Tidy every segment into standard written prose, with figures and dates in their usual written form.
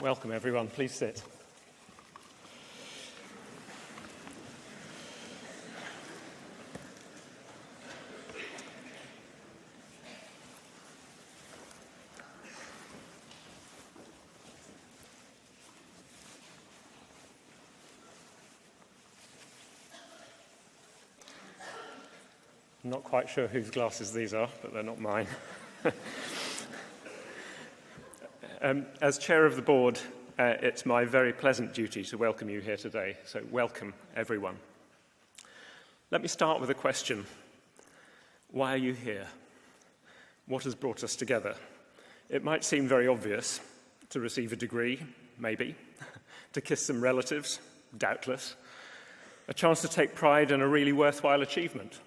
Welcome, everyone. Please sit. I'm not quite sure whose glasses these are, but they're not mine. As chair of the board, it's my very pleasant duty to welcome you here today, so welcome everyone. Let me start with a question. Why are you here? What has brought us together? It might seem very obvious to receive a degree, maybe, to kiss some relatives, doubtless, a chance to take pride in a really worthwhile achievement,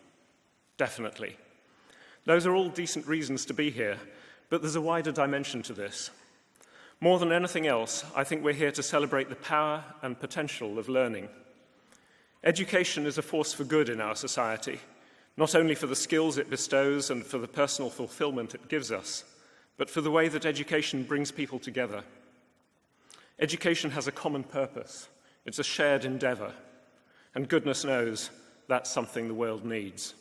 definitely. Those are all decent reasons to be here, but there's a wider dimension to this. More than anything else, I think we're here to celebrate the power and potential of learning. Education is a force for good in our society, not only for the skills it bestows and for the personal fulfillment it gives us, but for the way that education brings people together. Education has a common purpose. It's a shared endeavor, and goodness knows that's something the world needs.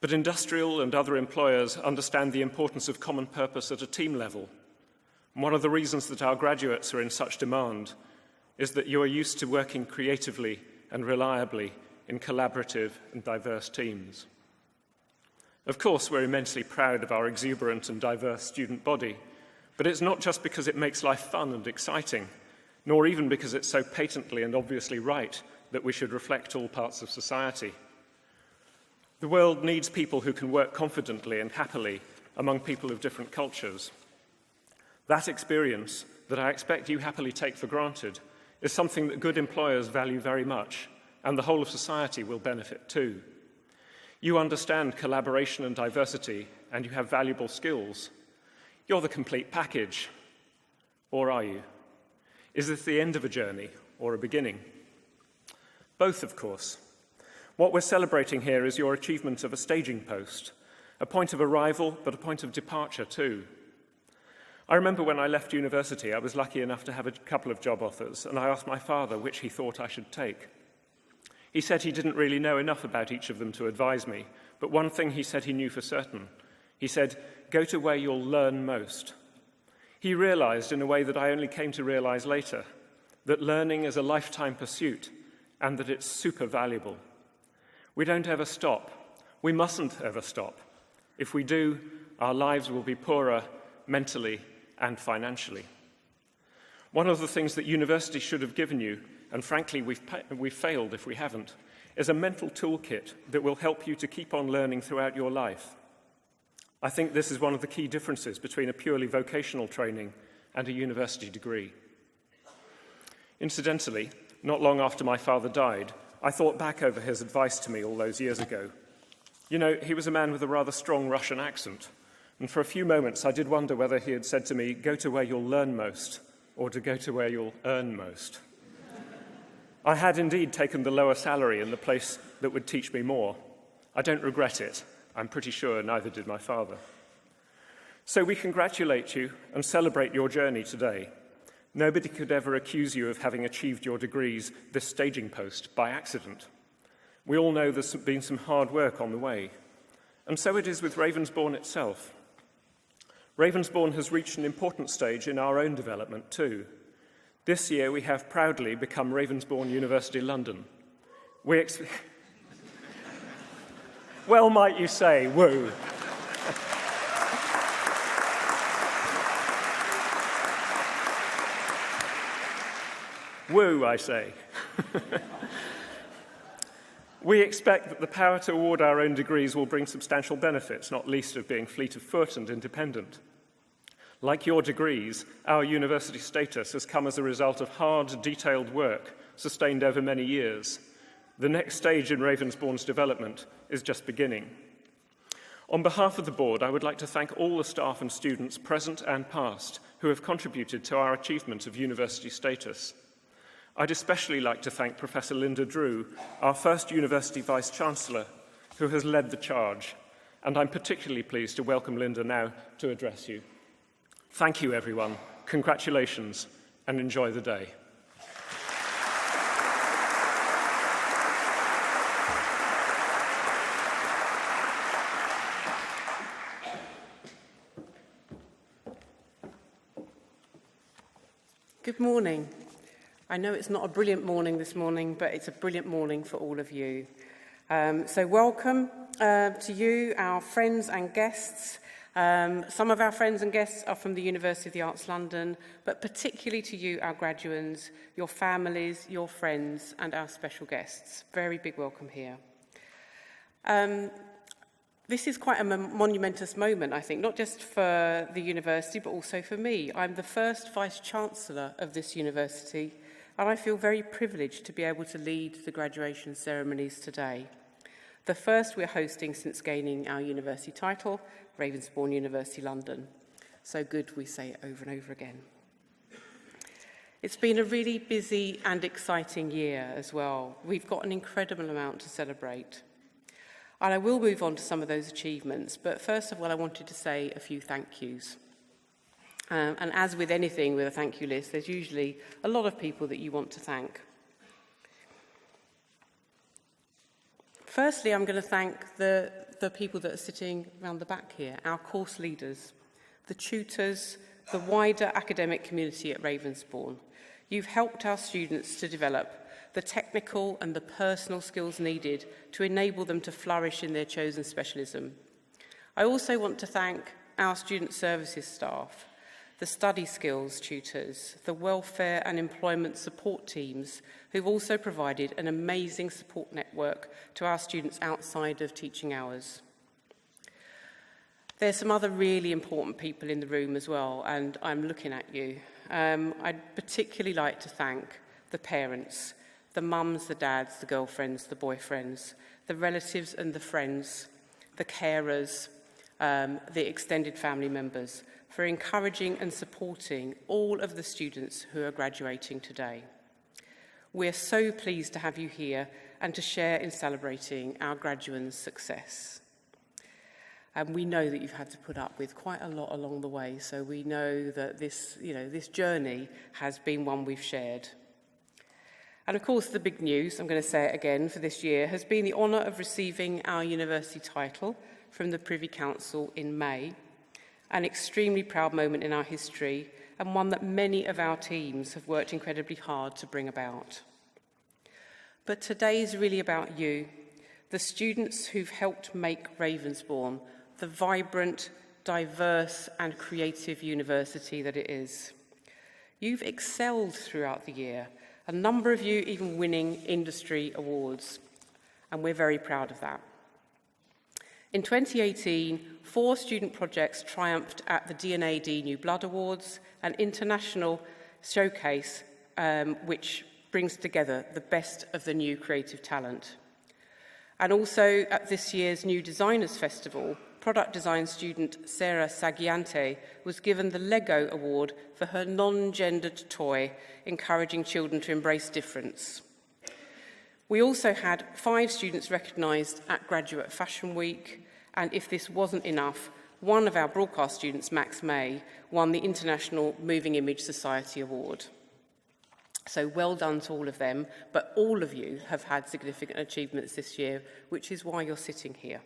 But industrial and other employers understand the importance of common purpose at a team level. One of the reasons that our graduates are in such demand is that you are used to working creatively and reliably in collaborative and diverse teams. Of course, we're immensely proud of our exuberant and diverse student body, but it's not just because it makes life fun and exciting, nor even because it's so patently and obviously right that we should reflect all parts of society. The world needs people who can work confidently and happily among people of different cultures. That experience, that I expect you happily take for granted, is something that good employers value very much, and the whole of society will benefit too. You understand collaboration and diversity, and you have valuable skills. You're the complete package. Or are you? Is this the end of a journey or a beginning? Both, of course. What we're celebrating here is your achievement of a staging post, a point of arrival, but a point of departure too. I remember when I left university, I was lucky enough to have a couple of job offers, and I asked my father which he thought I should take. He said he didn't really know enough about each of them to advise me, but one thing he said he knew for certain. He said, "Go to where you'll learn most." He realized, in a way that I only came to realize later, that learning is a lifetime pursuit and that it's super valuable. We don't ever stop. We mustn't ever stop. If we do, our lives will be poorer mentally and financially. One of the things that university should have given you, and frankly we've failed if we haven't, is a mental toolkit that will help you to keep on learning throughout your life. I think this is one of the key differences between a purely vocational training and a university degree. Incidentally, not long after my father died, I thought back over his advice to me all those years ago. You know, he was a man with a rather strong Russian accent, and for a few moments I did wonder whether he had said to me, "Go to where you'll learn most," or to go to where you'll earn most. I had indeed taken the lower salary in the place that would teach me more. I don't regret it. I'm pretty sure neither did my father. So we congratulate you and celebrate your journey today. Nobody could ever accuse you of having achieved your degrees, this staging post, by accident. We all know there's been some hard work on the way. And so it is with Ravensbourne itself. Ravensbourne has reached an important stage in our own development too. This year we have proudly become Ravensbourne University London. Well, might you say, woo. Woo, I say. We expect that the power to award our own degrees will bring substantial benefits, not least of being fleet of foot and independent. Like your degrees, our university status has come as a result of hard, detailed work sustained over many years. The next stage in Ravensbourne's development is just beginning. On behalf of the board, I would like to thank all the staff and students, present and past, who have contributed to our achievement of university status. I'd especially like to thank Professor Linda Drew, our first University Vice-Chancellor, who has led the charge, and I'm particularly pleased to welcome Linda now to address you. Thank you, everyone. congratulations and enjoy the day. Good morning. I know it's not a brilliant morning this morning, but it's a brilliant morning for all of you. So welcome to you, our friends and guests. Some of our friends and guests are from the University of the Arts London, but particularly to you, our graduates, your families, your friends, and our special guests. Very big welcome here. This is quite a monumentous moment, I think, not just for the university, but also for me. I'm the first Vice-Chancellor of this university, and I feel very privileged to be able to lead the graduation ceremonies today. The first we're hosting since gaining our university title, Ravensbourne University London. So good we say it over and over again. It's been a really busy and exciting year as well. We've got an incredible amount to celebrate. And I will move on to some of those achievements, but first of all, I wanted to say a few thank yous. And as with anything with a thank you list, there's usually a lot of people that you want to thank. Firstly, I'm going to thank the people that are sitting around the back here, our course leaders, the tutors, the wider academic community at Ravensbourne. You've helped our students to develop the technical and the personal skills needed to enable them to flourish in their chosen specialism. I also want to thank our student services staff, the study skills tutors, the welfare and employment support teams who've also provided an amazing support network to our students outside of teaching hours. There's some other really important people in the room as well, and I'm looking at you. I'd particularly like to thank the parents, the mums, the dads, the girlfriends, the boyfriends, the relatives and the friends, the carers, the extended family members, for encouraging and supporting all of the students who are graduating today. We're so pleased to have you here and to share in celebrating our graduates' success. And we know that you've had to put up with quite a lot along the way, so we know that this journey has been one we've shared. And of course, the big news, I'm going to say it again, for this year has been the honour of receiving our university title from the Privy Council in May, an extremely proud moment in our history and one that many of our teams have worked incredibly hard to bring about. But today is really about you, the students who've helped make Ravensbourne the vibrant, diverse and creative university that it is. You've excelled throughout the year, a number of you even winning industry awards, and we're very proud of that. In 2018, 4 student projects triumphed at the D&AD New Blood Awards, an international showcase which brings together the best of the new creative talent. And also at this year's New Designers Festival, product design student Sarah Sagiante was given the Lego Award for her non-gendered toy, encouraging children to embrace difference. We also had 5 students recognised at Graduate Fashion Week, and if this wasn't enough, one of our broadcast students, Max May, won the International Moving Image Society Award. So well done to all of them, but all of you have had significant achievements this year, which is why you're sitting here.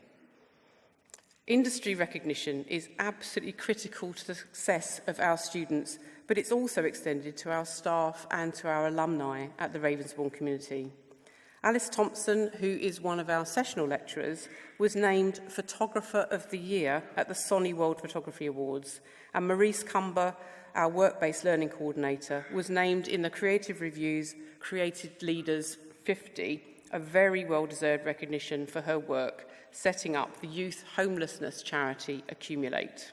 Industry recognition is absolutely critical to the success of our students, but it's also extended to our staff and to our alumni at the Ravensbourne community. Alice Thompson, who is one of our sessional lecturers, was named Photographer of the Year at the Sony World Photography Awards, and Maurice Cumber, our work-based learning coordinator, was named in the Creative Review's Creative Leaders 50, a very well-deserved recognition for her work setting up the youth homelessness charity Accumulate.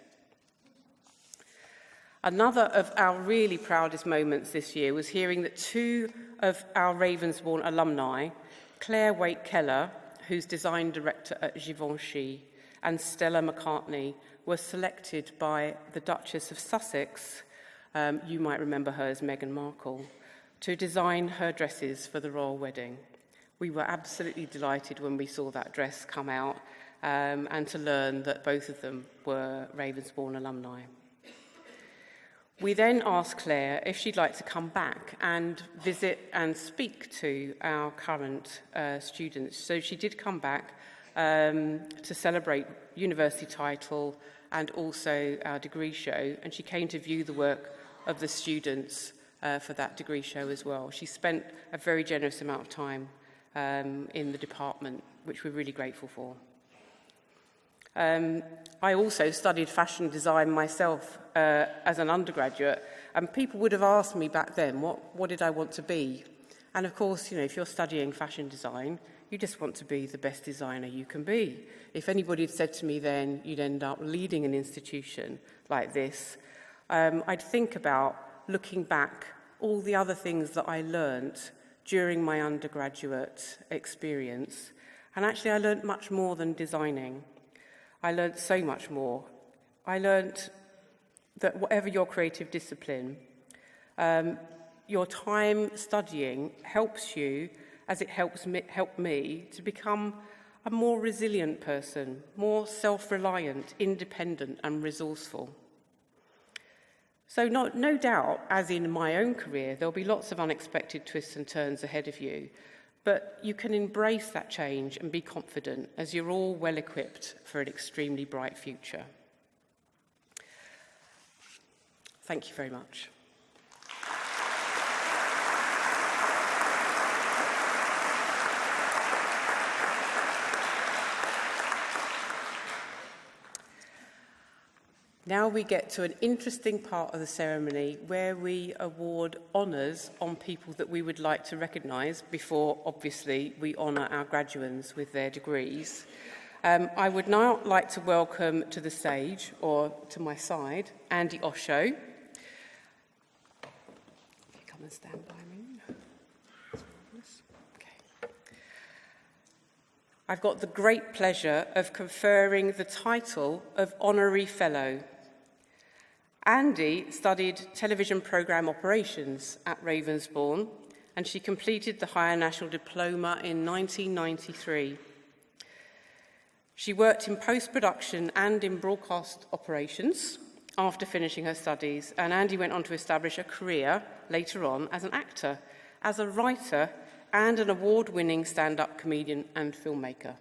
Another of our really proudest moments this year was hearing that 2 of our Ravensbourne alumni, Claire Waite-Keller, who's design director at Givenchy, and Stella McCartney, were selected by the Duchess of Sussex, you might remember her as Meghan Markle, to design her dresses for the royal wedding. We were absolutely delighted when we saw that dress come out and to learn that both of them were Ravensbourne alumni. We then asked Claire if she'd like to come back and visit and speak to our current students. So she did come back to celebrate university title and also our degree show, and she came to view the work of the students for that degree show as well. She spent a very generous amount of time in the department, which we're really grateful for. I also studied fashion design myself as an undergraduate, and people would have asked me back then, what did I want to be? And of course, if you're studying fashion design, you just want to be the best designer you can be. If anybody had said to me then you'd end up leading an institution like this, I'd think about looking back all the other things that I learnt during my undergraduate experience. And actually I learnt much more than designing. I learnt so much more. I learnt that whatever your creative discipline, your time studying helps you, as it helped me, to become a more resilient person, more self-reliant, independent and resourceful. So no doubt, as in my own career, there'll be lots of unexpected twists and turns ahead of you. But you can embrace that change and be confident, as you're all well equipped for an extremely bright future. Thank you very much. Now we get to an interesting part of the ceremony where we award honours on people that we would like to recognise before, obviously, we honour our graduates with their degrees. I would now like to welcome to the stage, or to my side, Andy Osho. If you come and stand by me. Okay. I've got the great pleasure of conferring the title of Honorary Fellow. Andy studied television programme operations at Ravensbourne, and she completed the Higher National Diploma in 1993. She worked in post-production and in broadcast operations after finishing her studies, and Andy went on to establish a career later on as an actor, as a writer, and an award-winning stand-up comedian and filmmaker.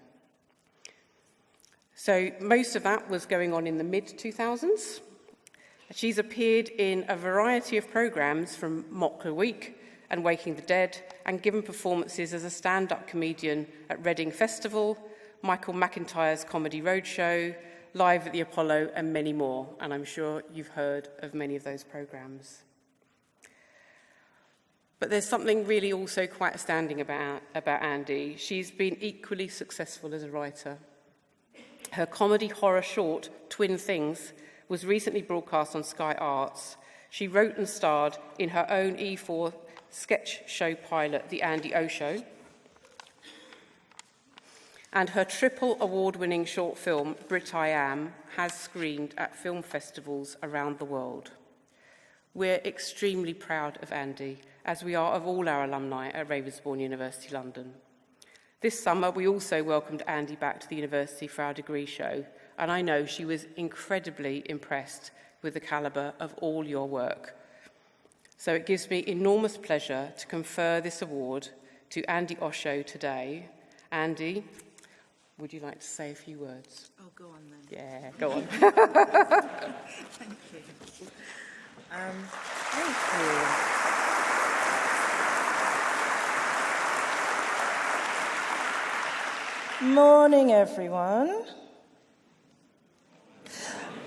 So most of that was going on in the mid-2000s. She's appeared in a variety of programmes from Mock the Week and Waking the Dead, and given performances as a stand-up comedian at Reading Festival, Michael McIntyre's Comedy Roadshow, Live at the Apollo, and many more. And I'm sure you've heard of many of those programmes. But there's something really also quite astounding about Andy. She's been equally successful as a writer. Her comedy horror short, Twin Things, was recently broadcast on Sky Arts. She wrote and starred in her own E4 sketch show pilot, The Andy O Show. And her triple award-winning short film, Brit I Am, has screened at film festivals around the world. We're extremely proud of Andy, as we are of all our alumni at Ravensbourne University London. This summer, we also welcomed Andy back to the university for our degree show, and I know she was incredibly impressed with the calibre of all your work. So it gives me enormous pleasure to confer this award to Andy Osho today. Andy, would you like to say a few words? Oh, go on then. Yeah, go on. Thank you. Thank you. Morning, everyone.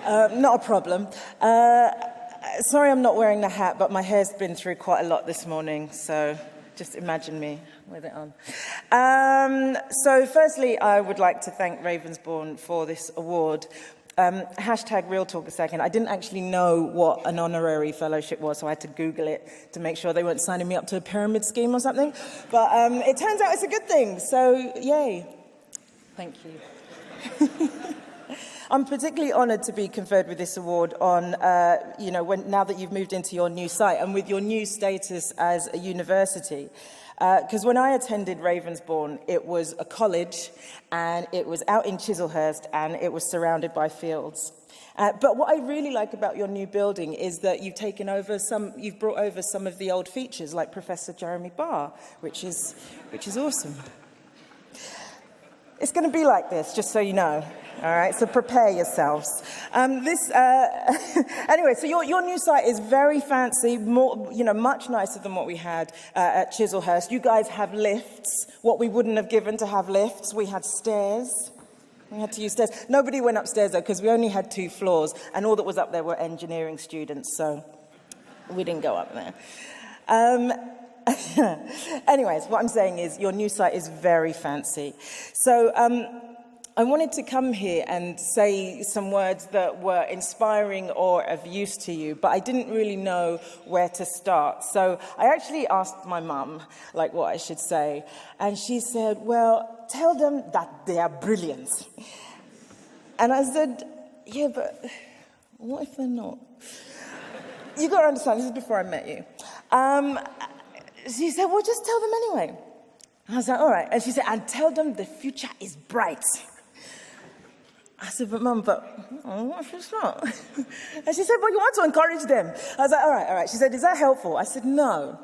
Not a problem. Sorry I'm not wearing the hat, but my hair's been through quite a lot this morning, so just imagine me with it on. So firstly, I would like to thank Ravensbourne for this award. Hashtag real talk a second. I didn't actually know what an honorary fellowship was, so I had to Google it to make sure they weren't signing me up to a pyramid scheme or something. But it turns out it's a good thing, so yay. Thank you. I'm particularly honoured to be conferred with this award on, now that you've moved into your new site and with your new status as a university. Because when I attended Ravensbourne, it was a college and it was out in Chislehurst and it was surrounded by fields. But what I really like about your new building is that you've brought over some of the old features, like Professor Jeremy Barr, which is awesome. It's going to be like this, just so you know. All right, so prepare yourselves. Anyway, so your new site is very fancy, more, much nicer than what we had at Chislehurst. You guys have lifts, what we wouldn't have given to have lifts. We had stairs. We had to use stairs. Nobody went upstairs, though, because we only had 2 floors, and all that was up there were engineering students, so we didn't go up there. Anyways, what I'm saying is your new site is very fancy. So I wanted to come here and say some words that were inspiring or of use to you, but I didn't really know where to start. So I actually asked my mum, what I should say, and she said, well, tell them that they are brilliant. And I said, yeah, but what if they're not? You got to understand, this is before I met you. She said, well, just tell them anyway. And I was like, all right. And she said, and tell them the future is bright. I said, but Mum, what if it's not? And she said, well, you want to encourage them. I was like, all right. She said, is that helpful? I said, no.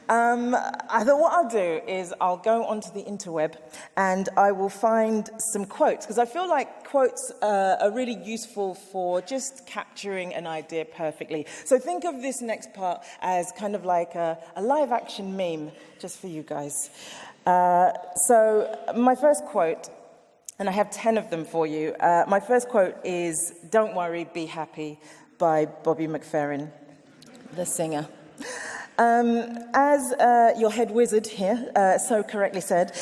I thought what I'll do is I'll go onto the interweb and I will find some quotes, because I feel like quotes are really useful for just capturing an idea perfectly. So think of this next part as kind of like a live action meme, just for you guys. So my first quote, and I have 10 of them for you. My first quote is, "Don't worry, be happy," by Bobby McFerrin, the singer. As your head wizard here so correctly said,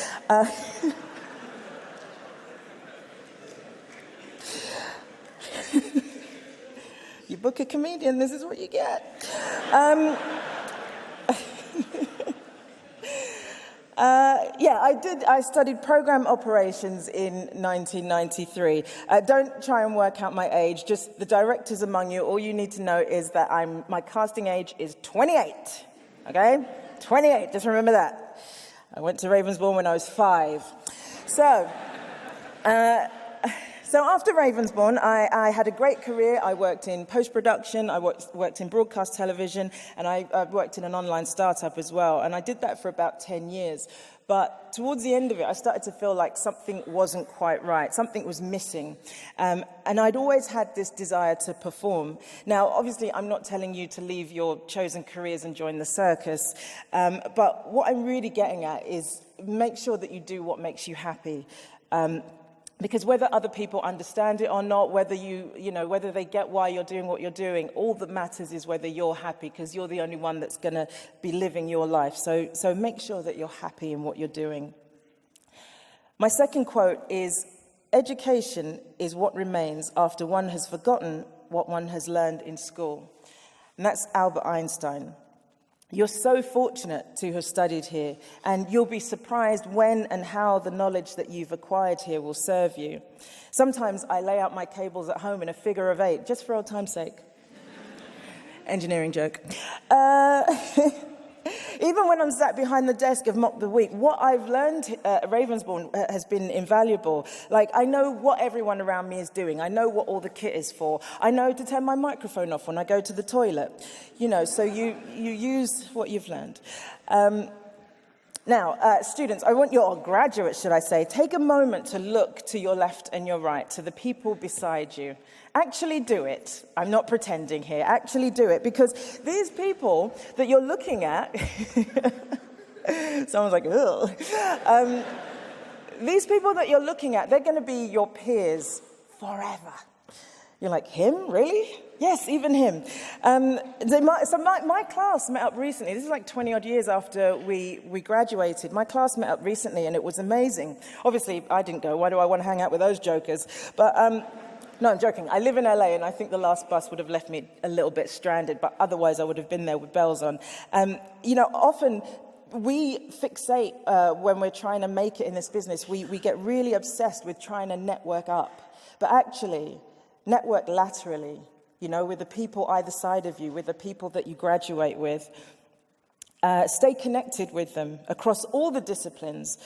you book a comedian, this is what you get. I studied program operations in 1993. Don't try and work out my age, just the directors among you, all you need to know is that my casting age is 28, okay? 28, just remember that. I went to Ravensbourne when I was 5. So after Ravensbourne, I had a great career. I worked in post-production, I worked in broadcast television, and I worked in an online startup as well. And I did that for about 10 years. But towards the end of it, I started to feel like something wasn't quite right. Something was missing. And I'd always had this desire to perform. Now, obviously, I'm not telling you to leave your chosen careers and join the circus. But what I'm really getting at is make sure that you do what makes you happy. Because whether other people understand it or not, whether whether they get why you're doing what you're doing, all that matters is whether you're happy, because you're the only one that's going to be living your life. So make sure that you're happy in what you're doing. My second quote is, "Education is what remains after one has forgotten what one has learned in school." And that's Albert Einstein. You're so fortunate to have studied here, and you'll be surprised when and how the knowledge that you've acquired here will serve you. Sometimes I lay out my cables at home in a figure of 8, just for old time's sake. Engineering joke. Even when I'm sat behind the desk of Mock the Week, what I've learned at Ravensbourne has been invaluable. I know what everyone around me is doing. I know what all the kit is for. I know to turn my microphone off when I go to the toilet. So you use what you've learned. Now, students, or graduates, should I say, take a moment to look to your left and your right, to the people beside you. Actually do it. I'm not pretending here. Actually do it, because these people that you're looking at, someone's like, ugh. These people that you're looking at, they're going to be your peers forever. You're like, him? Really? Yes, even him. My class met up recently. This is 20-odd years after we graduated. My class met up recently, and it was amazing. Obviously, I didn't go. Why do I want to hang out with those jokers? But no, I'm joking. I live in LA, and I think the last bus would have left me a little bit stranded, but otherwise I would have been there with bells on. Often we fixate when we're trying to make it in this business. We get really obsessed with trying to network up. But actually, network laterally, with the people either side of you, with the people that you graduate with. Stay connected with them across all the disciplines.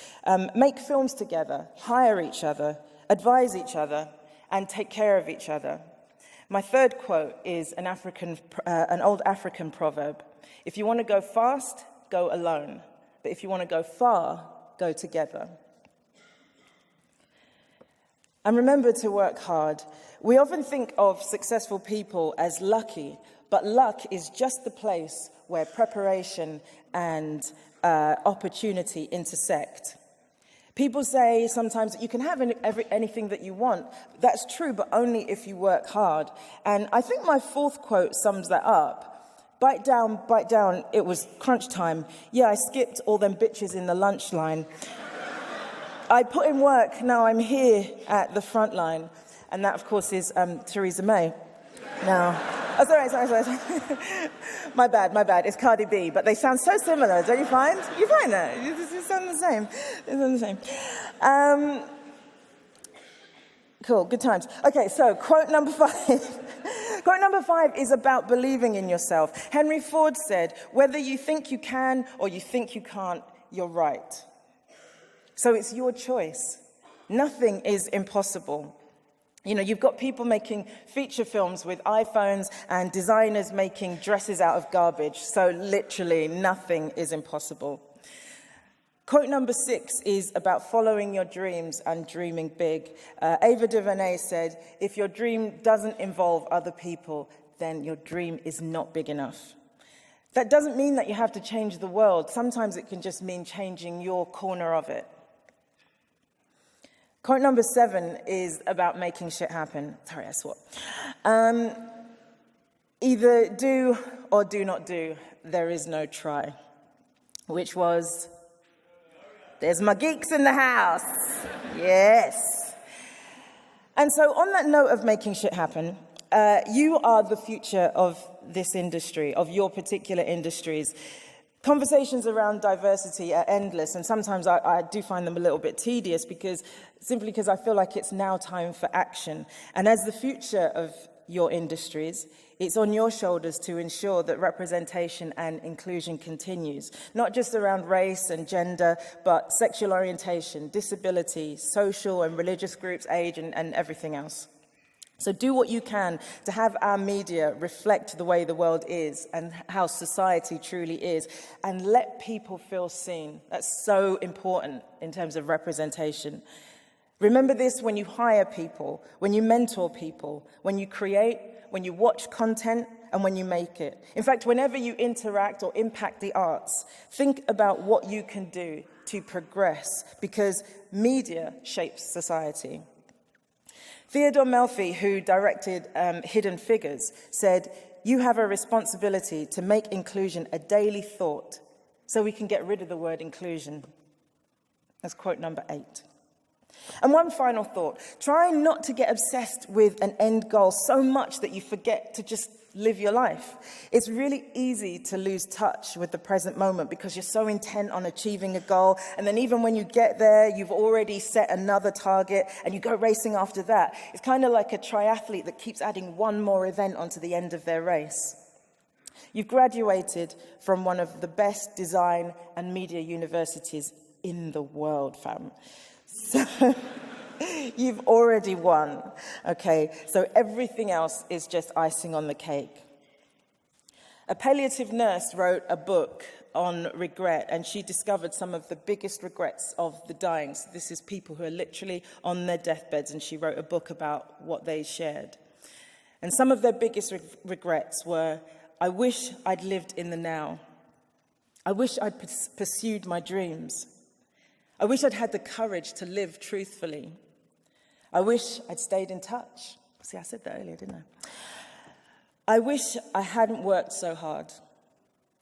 Make films together, hire each other, advise each other, and take care of each other. My third quote is an old African proverb. If you want to go fast, go alone. But if you want to go far, go together. And remember to work hard. We often think of successful people as lucky, but luck is just the place where preparation and opportunity intersect. People say sometimes that you can have anything that you want. That's true, but only if you work hard. And I think my fourth quote sums that up. Bite down, it was crunch time. Yeah, I skipped all them bitches in the lunch line. I put in work, now I'm here at the front line. And that, of course, is Theresa May. Now, oh, sorry. My bad. It's Cardi B, but they sound so similar, don't you find? You find that? You sound the same. They sound the same. Cool, good times. Okay, so quote number 5. Quote number 5 is about believing in yourself. Henry Ford said, whether you think you can or you think you can't, you're right. So it's your choice. Nothing is impossible. You know, you've got people making feature films with iPhones and designers making dresses out of garbage. So literally nothing is impossible. Quote number 6 is about following your dreams and dreaming big. Ava DuVernay said, if your dream doesn't involve other people, then your dream is not big enough. That doesn't mean that you have to change the world. Sometimes it can just mean changing your corner of it. Quote number 7 is about making shit happen. Sorry, I swore. Either do or do not do. There is no try. Which was, there's my geeks in the house. Yes. And so on that note of making shit happen, you are the future of this industry, of your particular industries. Conversations around diversity are endless, and sometimes I do find them a little bit tedious simply because I feel like it's now time for action. And as the future of your industries, it's on your shoulders to ensure that representation and inclusion continues, not just around race and gender, but sexual orientation, disability, social and religious groups, age, and everything else. So do what you can to have our media reflect the way the world is and how society truly is, and let people feel seen. That's so important in terms of representation. Remember this when you hire people, when you mentor people, when you create, when you watch content, and when you make it. In fact, whenever you interact or impact the arts, think about what you can do to progress, because media shapes society. Theodore Melfi, who directed Hidden Figures, said, you have a responsibility to make inclusion a daily thought so we can get rid of the word inclusion. That's quote number 8. And one final thought. Try not to get obsessed with an end goal so much that you forget to just live your life. It's really easy to lose touch with the present moment because you're so intent on achieving a goal, and then even when you get there, you've already set another target and you go racing after that. It's kind of like a triathlete that keeps adding one more event onto the end of their race. You've graduated from one of the best design and media universities in the world, fam. So you've already won, okay? So everything else is just icing on the cake. A palliative nurse wrote a book on regret, and she discovered some of the biggest regrets of the dying. So this is people who are literally on their deathbeds, and she wrote a book about what they shared. And some of their biggest regrets were, I wish I'd lived in the now. I wish I'd pursued my dreams. I wish I'd had the courage to live truthfully. I wish I'd stayed in touch. See, I said that earlier, didn't I? I wish I hadn't worked so hard.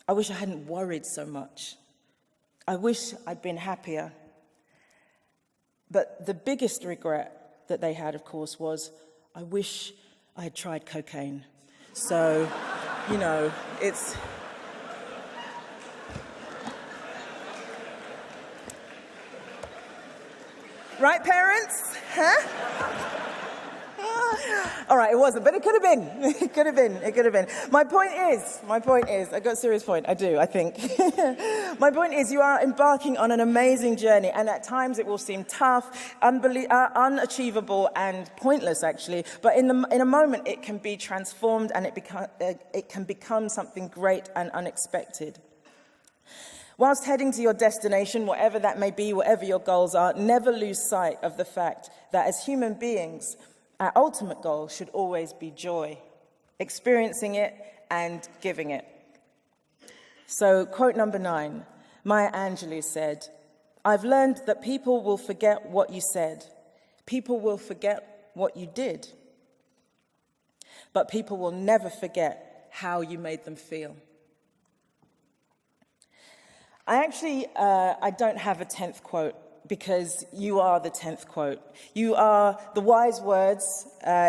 I wish I hadn't worried so much. I wish I'd been happier. But the biggest regret that they had, of course, was, I wish I had tried cocaine. So, you know, it's... Right, parents? Huh? All right, it wasn't, but it could have been. It could have been. It could have been. My point is, I got a serious point. I do, I think. My point is, you are embarking on an amazing journey, and at times it will seem tough, unachievable, and pointless, actually. But in a moment, it can be transformed, and it can become something great and unexpected. Whilst heading to your destination, whatever that may be, whatever your goals are, never lose sight of the fact that as human beings, our ultimate goal should always be joy, experiencing it and giving it. So, quote number 9, Maya Angelou said, "I've learned that people will forget what you said. People will forget what you did. But people will never forget how you made them feel." I don't have a 10th quote, because you are the 10th quote. You are the wise words.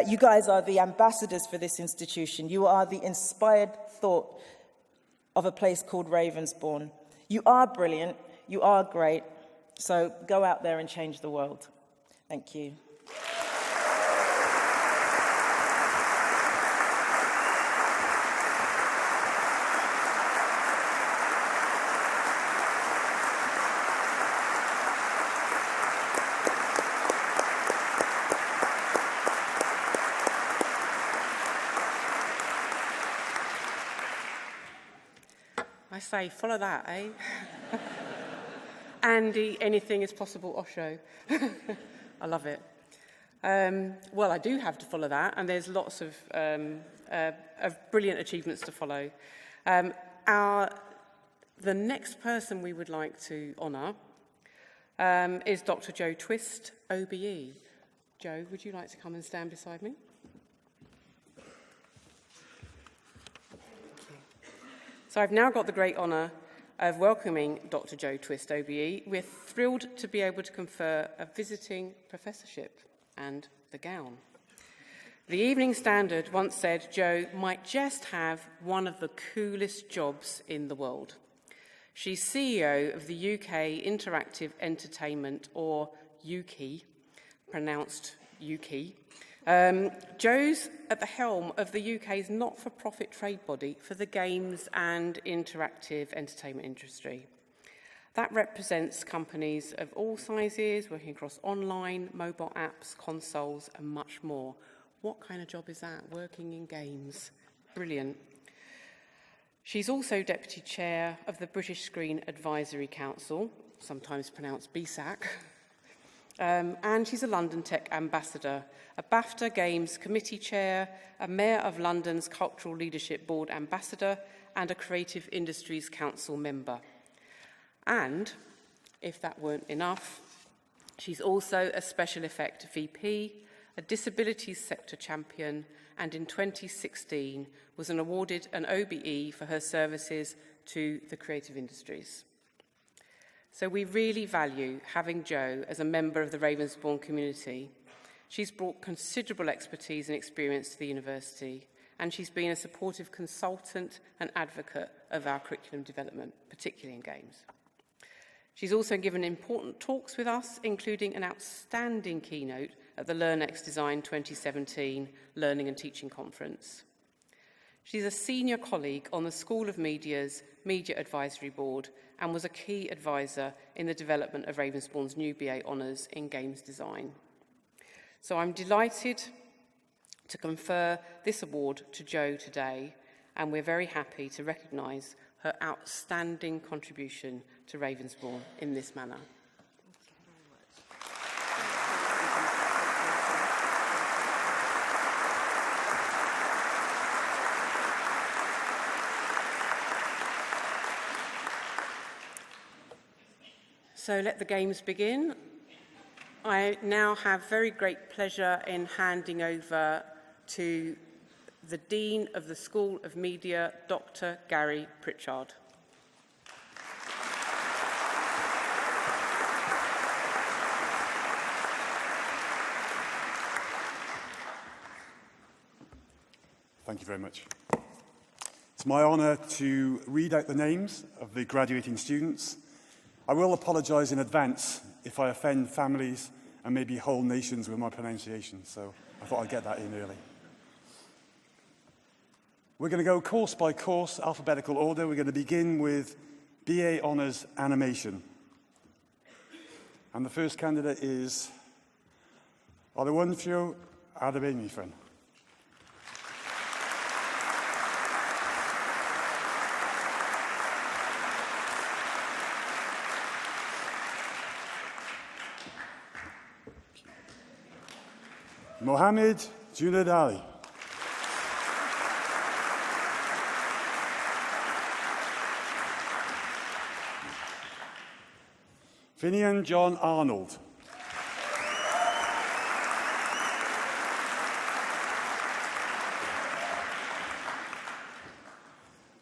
You guys are the ambassadors for this institution. You are the inspired thought of a place called Ravensbourne. You are brilliant. You are great. So go out there and change the world. Thank you. I say, follow that, eh? Andy, anything is possible, Osho. I love it. Well, I do have to follow that, and there's lots of brilliant achievements to follow. The next person we would like to honour is Dr. Joe Twist Obe. Joe, would you like to come and stand beside me? So I've now got the great honour of welcoming Dr. Joe Twist Obe. We're thrilled to be able to confer a visiting professorship and the gown. The Evening Standard once said Joe might just have one of the coolest jobs in the world. She's CEO of the UK Interactive Entertainment, or UKI, pronounced UKI. Joe's at the helm of the UK's not-for-profit trade body for the games and interactive entertainment industry. That represents companies of all sizes, working across online, mobile apps, consoles, and much more. What kind of job is that? Working in games. Brilliant. She's also Deputy Chair of the British Screen Advisory Council, sometimes pronounced BSAC, and she's a London Tech Ambassador, a BAFTA Games Committee Chair, a Mayor of London's Cultural Leadership Board Ambassador, and a Creative Industries Council member. And, if that weren't enough, she's also a Special Effect VP, a Disabilities Sector Champion, and in 2016 was awarded an OBE for her services to the creative industries. So we really value having Jo as a member of the Ravensbourne community. She's brought considerable expertise and experience to the university, and she's been a supportive consultant and advocate of our curriculum development, particularly in games. She's also given important talks with us, including an outstanding keynote at the LearnX Design 2017 Learning and Teaching Conference. She's a senior colleague on the School of Media's Media Advisory Board and was a key advisor in the development of Ravensbourne's new BA Honours in Games Design. So I'm delighted to confer this award to Jo today, and we're very happy to recognise her outstanding contribution to Ravensbourne in this manner. So let the games begin. I now have very great pleasure in handing over to the Dean of the School of Media, Dr. Gary Pritchard. Thank you very much. It's my honour to read out the names of the graduating students. I will apologise in advance if I offend families and maybe whole nations with my pronunciation, so I thought I'd get that in early. We're going to go course by course, alphabetical order. We're going to begin with BA Honours Animation. And the first candidate is Olewunfio Adebemifan. Mohammed Junaid Ali. Finian John Arnold.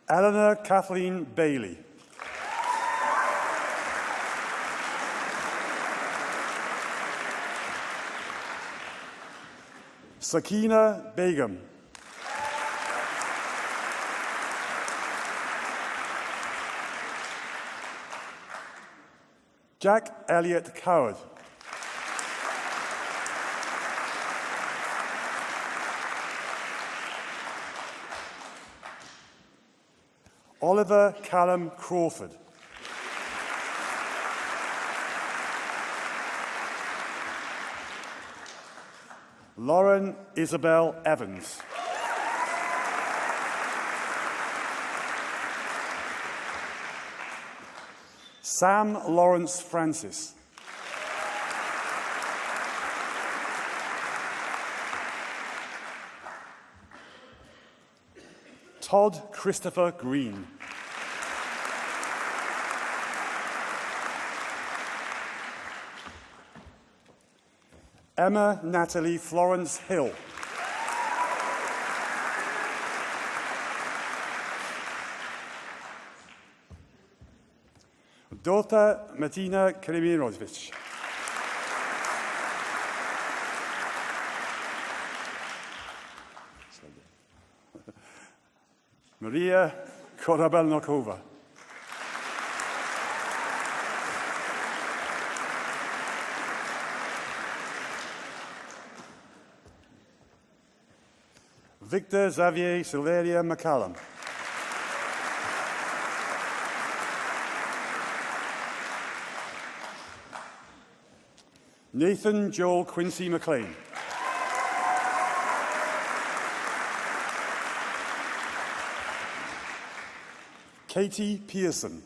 Eleanor Kathleen Bailey. Sakina Begum. Jack Elliott Coward. Oliver Callum Crawford. Lauren Isabel Evans. Sam Lawrence Francis. Todd Christopher Green. Emma Natalie Florence Hill. Dorota Martina Kremirovic. Maria Korabelnokova. Victor Xavier Silveria McCallum. Nathan Joel Quincy McLean. Katie Pearson.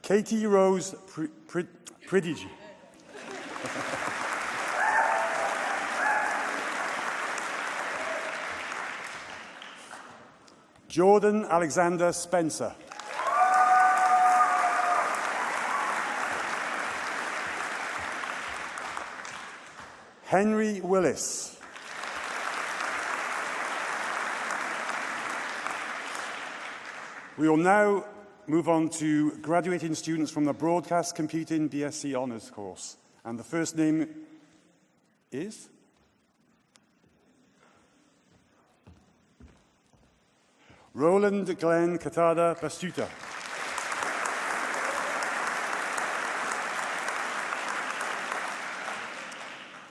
Katie Rose Pridigi. Jordan Alexander Spencer. Henry Willis. We will now move on to graduating students from the Broadcast Computing BSc Honours course. And the first name is? Roland Glenn Katada Bastuta.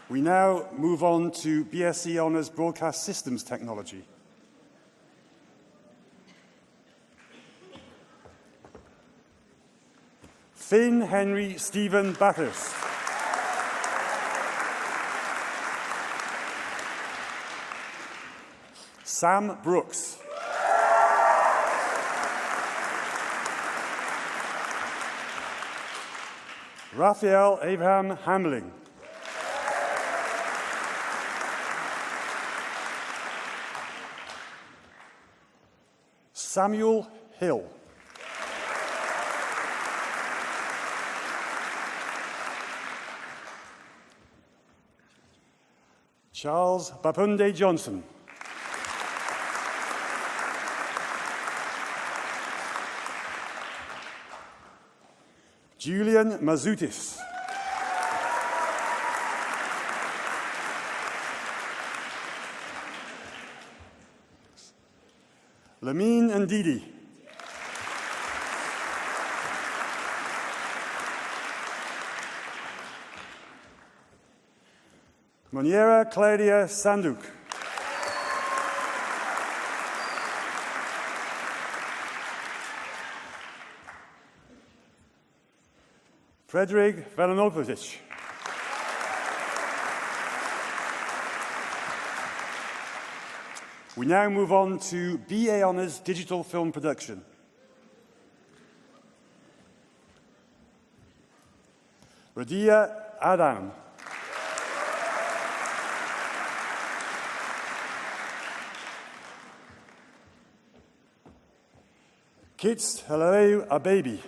We now move on to BSc Honours Broadcast Systems Technology. Finn Henry Stephen Bathurst. Sam Brooks. Raphael Abraham Hamling. Samuel Hill. Charles Bapunde Johnson. Julian Mazoutis. Lamine Ndidi. Moniera Claudia Sanduk. Frederick Velanovic. We now move on to BA Honours Digital Film Production. Radia Adam. Kits Halaleu Ababy.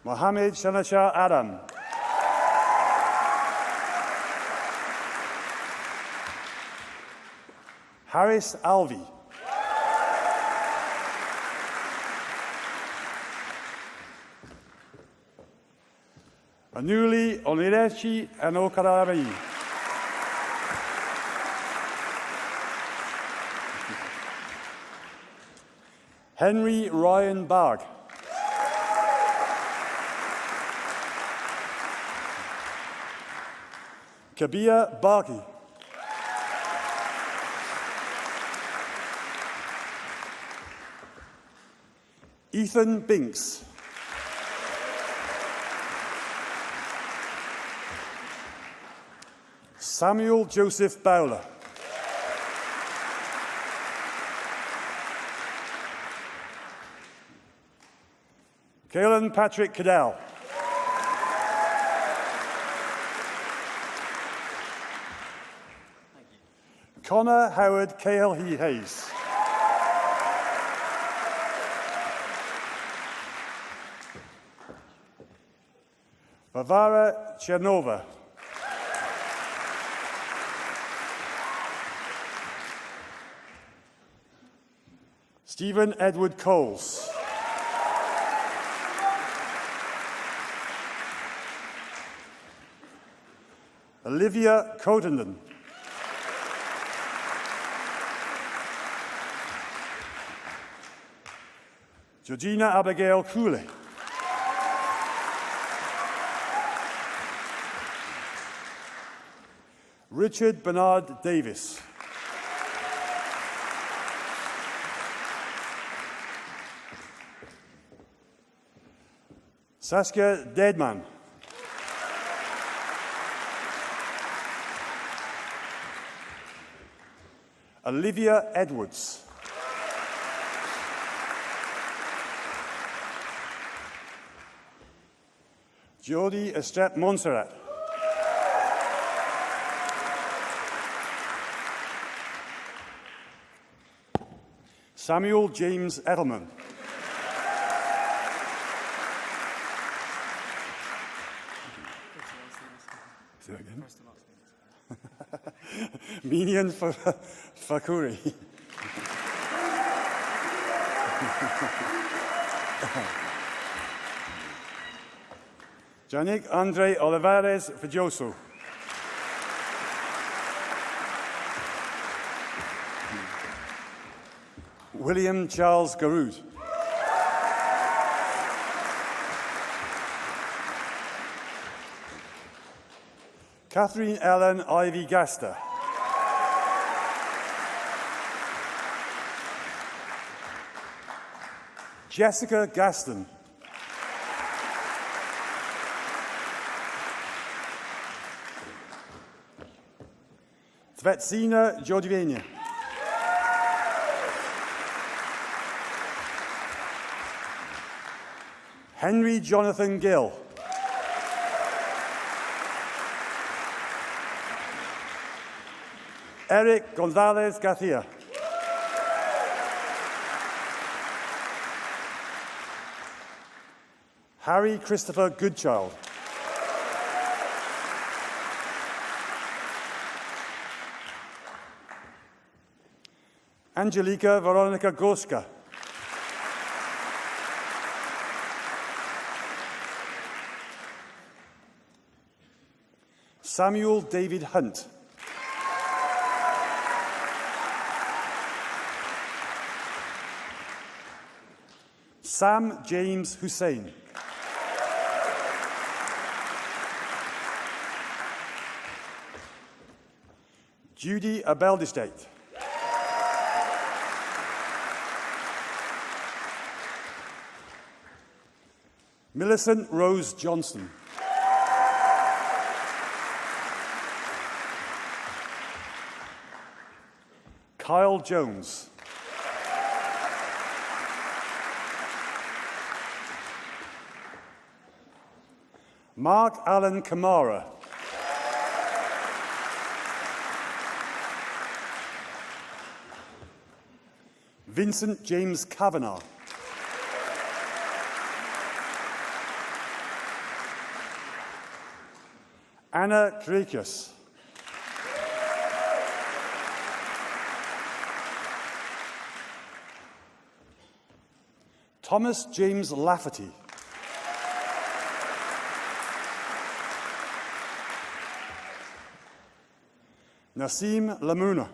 Mohammed Shanashah Adam. Harris Alvi. Anuli Onirechi Anokarami. Henry Ryan Barg. Kabia Barki. Ethan Binks. Samuel Joseph Bowler. Caelan Patrick Cadell. Connor Howard Cahill Hayes. Varvara Chernova. Stephen Edward Coles. Olivia Cotenden. Georgina Abigail Cooley. Richard Bernard Davis. Saskia Deadman. Olivia Edwards. Jodie Estette Montserrat. Samuel James Edelman. Say that again. Minian Fakuri. Janik Andre Olivares Fajoso. William Charles Garud. Catherine Ellen Ivy Gaster. Jessica Gaston. Svetsina Jodivenia. Henry Jonathan Gill. Eric Gonzalez Garcia. Harry Christopher Goodchild. Angelica Veronica Goska. Samuel David Hunt. Sam James Hussein. Judy Abeldestate. Millicent Rose Johnson. Kyle Jones. Mark Allen Kamara. Vincent James Kavanagh. Anna Drakius. Thomas James Lafferty. Nassim Lamuna.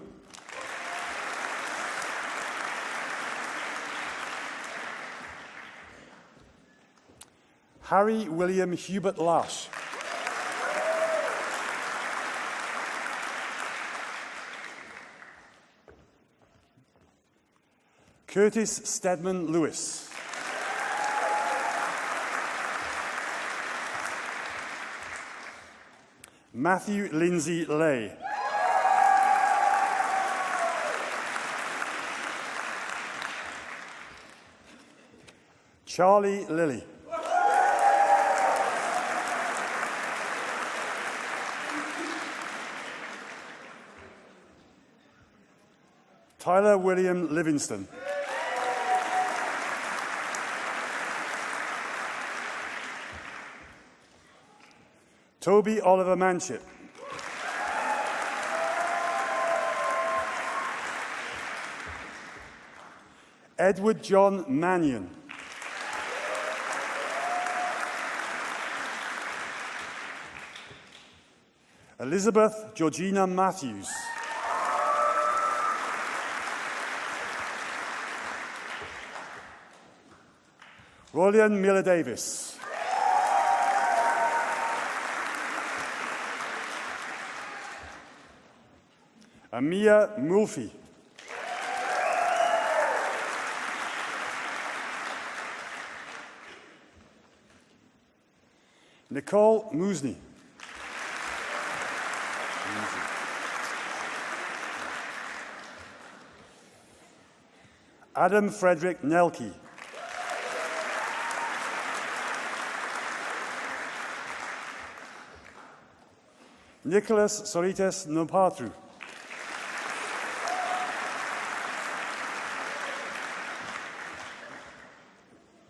Harry William Hubert Lash. Curtis Stedman Lewis. Matthew Lindsay Lay. Charlie Lilly. Tyler William Livingston. Toby Oliver Manship. Edward John Mannion. Elizabeth Georgina Matthews. Rolian Miller Davis. Amia Mulfi. Nicole Musni. Adam Frederick Nelke. Nicholas Sorites Nopatru.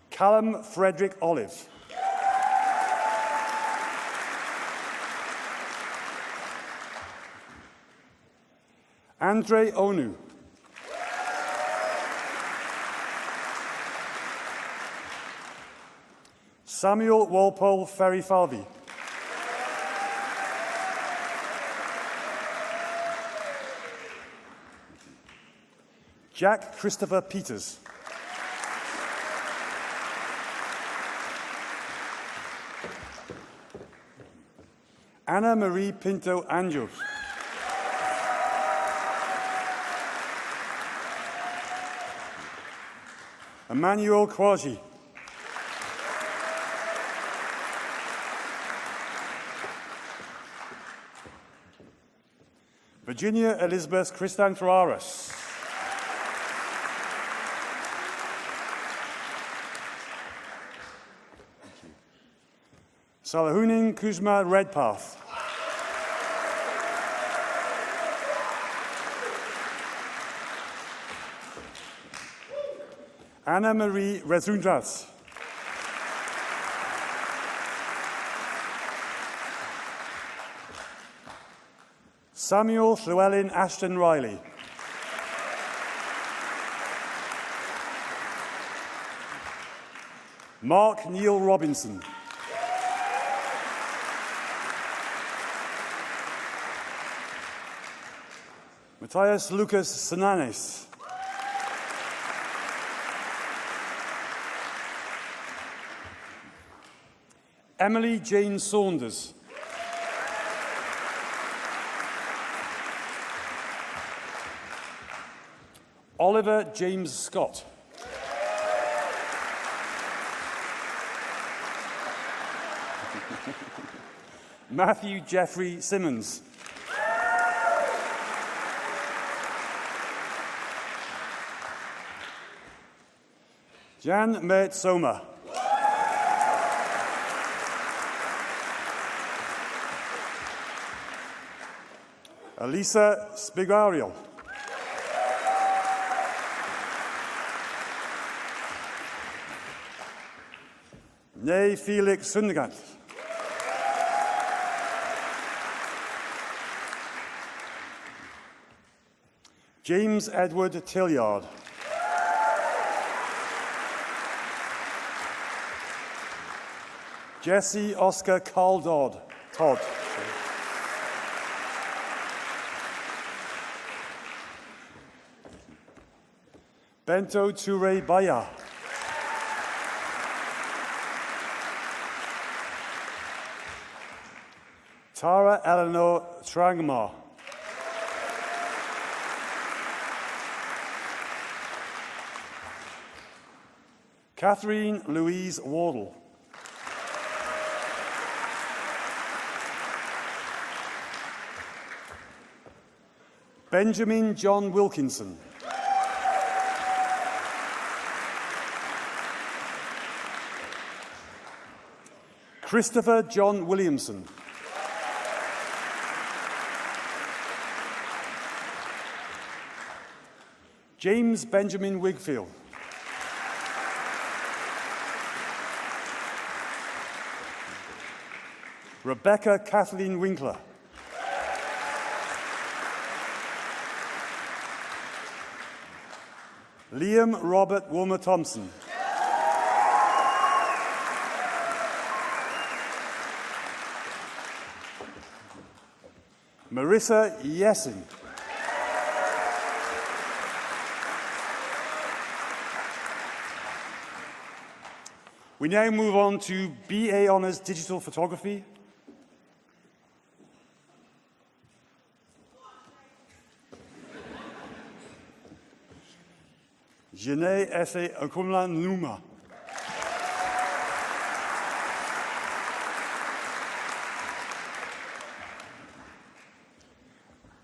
Callum Frederick Olive. Andre Onu. Samuel Walpole Ferry Falvey. Jack Christopher Peters. Anna Marie Pinto Anjos. Emmanuel Kwaji. Virginia Elizabeth Christanthraris. Salahunin Kuzma Redpath. Anna Marie Rezundras. Samuel Llewellyn Ashton Riley. Mark Neil Robinson. Matthias Lucas Sananes. Emily Jane Saunders. Oliver James Scott. Matthew Jeffrey Simmons. Jan Mert Soma. Elisa Spigariel. Nee Felix Sundergaard. James Edward Tilliard. Jesse Oscar Carl Todd. Bento Toure Baya. Tara Eleanor Trangmar. Catherine Louise Wardle. Benjamin John Wilkinson. Christopher John Williamson. James Benjamin Wigfield. Rebecca Kathleen Winkler. Liam Robert Wilmer Thompson. Marissa Yessin. We now move on to BA Honours Digital Photography. Jene Esse Akumla Numa.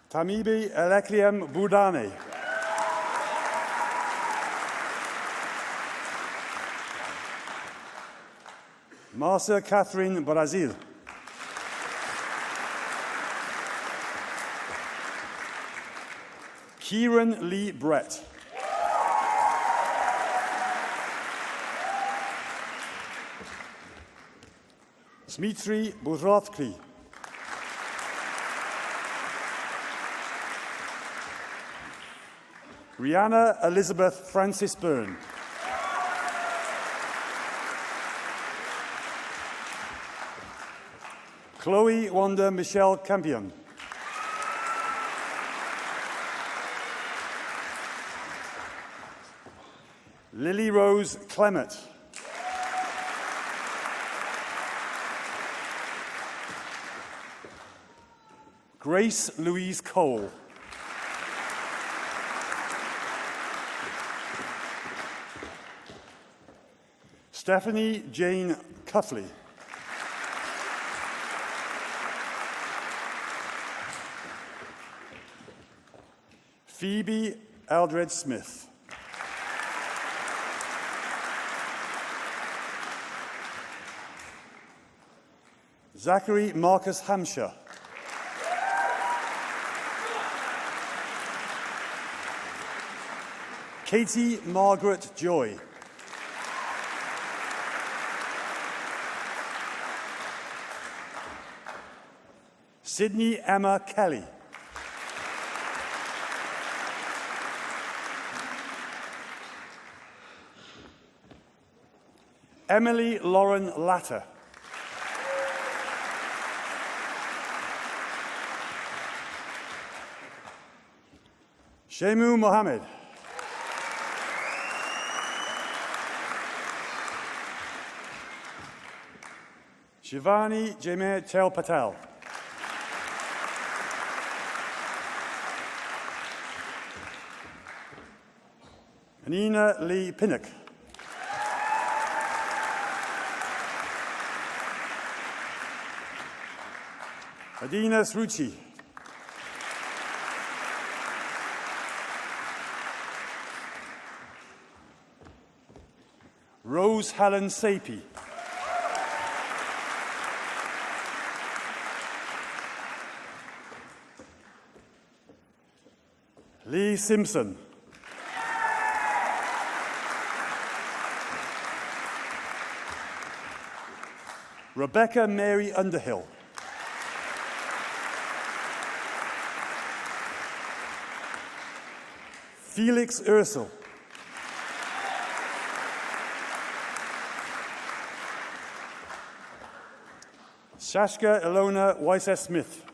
Tamibi Elekliem Boudane. Marcia Catherine Brazil. Kieran Lee Brett. Dmitry Buzrovsky. Rihanna Elizabeth Francis Byrne. Chloe Wanda Michelle Campion. Lily Rose Clement. Grace Louise Cole. Stephanie Jane Cuffley. Phoebe Aldred Smith. Zachary Marcus Hampshire. Katie Margaret Joy. Sydney Emma Kelly. Emily Lauren Latter. Shemu Mohammed. Shivani Jamer Tel Patel. Anina Lee Pinnock. Adina Srucci. Rose Helen Sapie. Lee Simpson. Rebecca Mary Underhill. Felix Ursel. Shashka Ilona Weiss-Smith.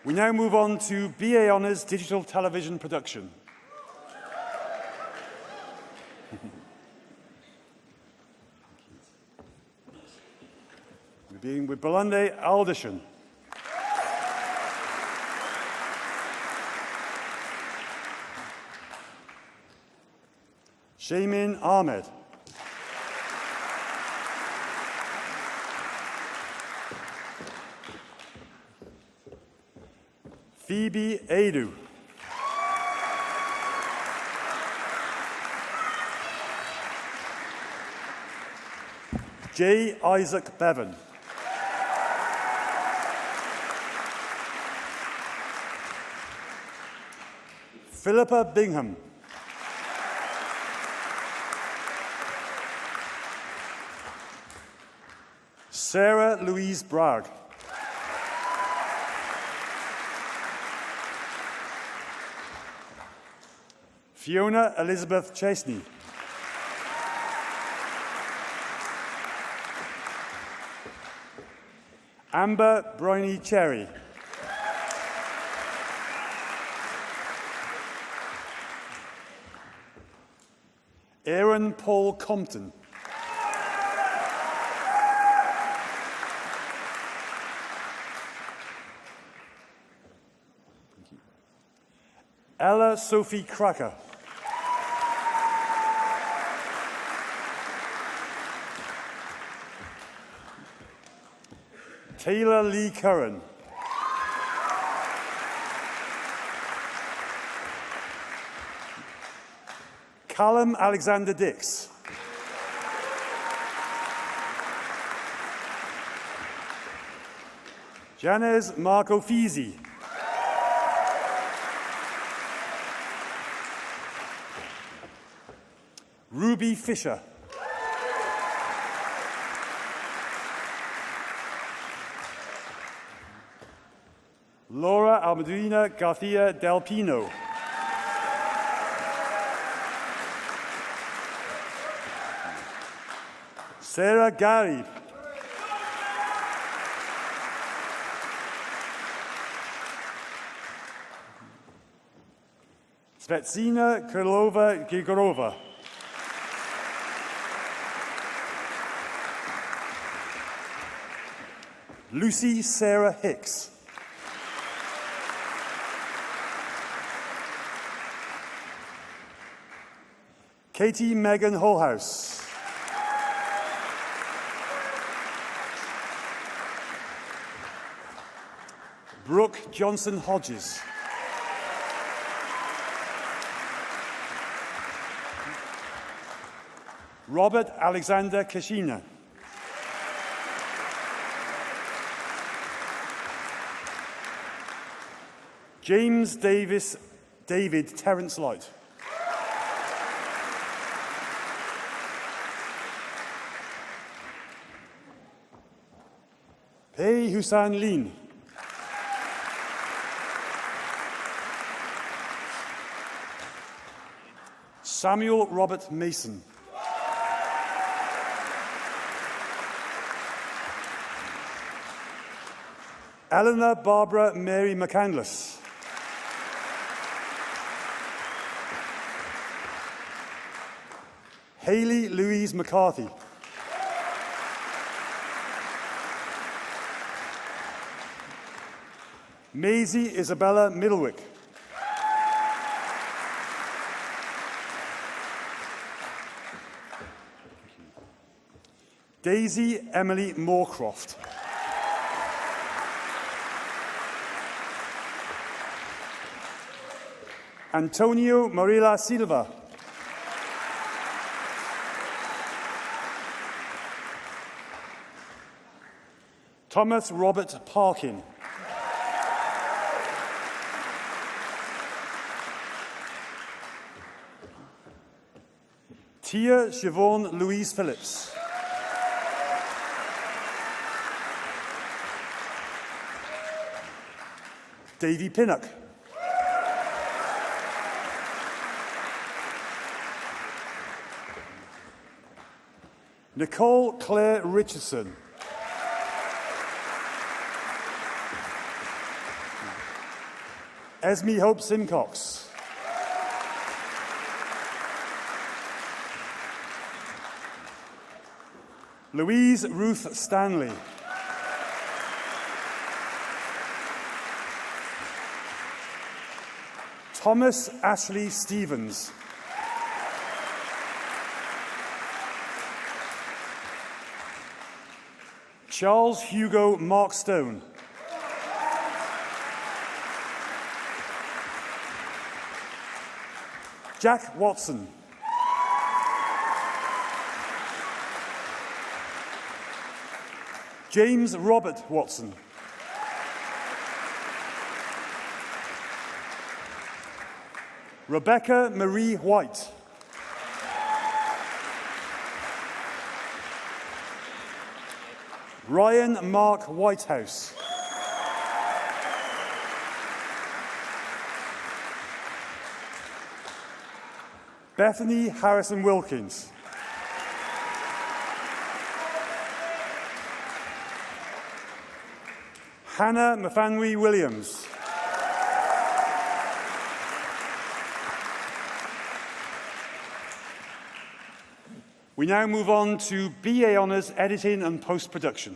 We now move on to BA Honours Digital Television Production. We're beginning with Belande Alderson. Shamin Ahmed. Phoebe Adu. J. Isaac Bevan. Philippa Bingham. Sarah Louise Bragg. Fiona Elizabeth Chesney. Amber Bryony Cherry. Aaron Paul Compton. Ella Sophie Cracker. Taylor Lee Curran. Callum Alexander Dix. Janez Marco Fizi. Ruby Fisher. Laura Almudena Garcia Del Pino. Sarah Garib. Svetsina Krylova Gigorova. Lucy Sarah Hicks. Katie Megan Holhouse. Brooke Johnson Hodges. Robert Alexander Kashina. James David Terence Light. Pei Hussein Lin. Samuel Robert Mason. Eleanor Barbara Mary McCandless. Hayley Louise McCarthy. Maisie Isabella Middlewick. Daisy Emily Moorcroft. Antonio Marila Silva. Thomas Robert Parkin. Tia Siobhan Louise Phillips. Davy Pinnock. Nicole Claire Richardson. Esme Hope Simcox. Louise Ruth Stanley. Thomas Ashley Stevens. Charles Hugo Mark Stone. Jack Watson. James Robert Watson. Rebecca Marie White. Ryan Mark Whitehouse. Bethany Harrison Wilkins. Hannah Mafanui Williams. We now move on to BA Honours Editing and Post-Production.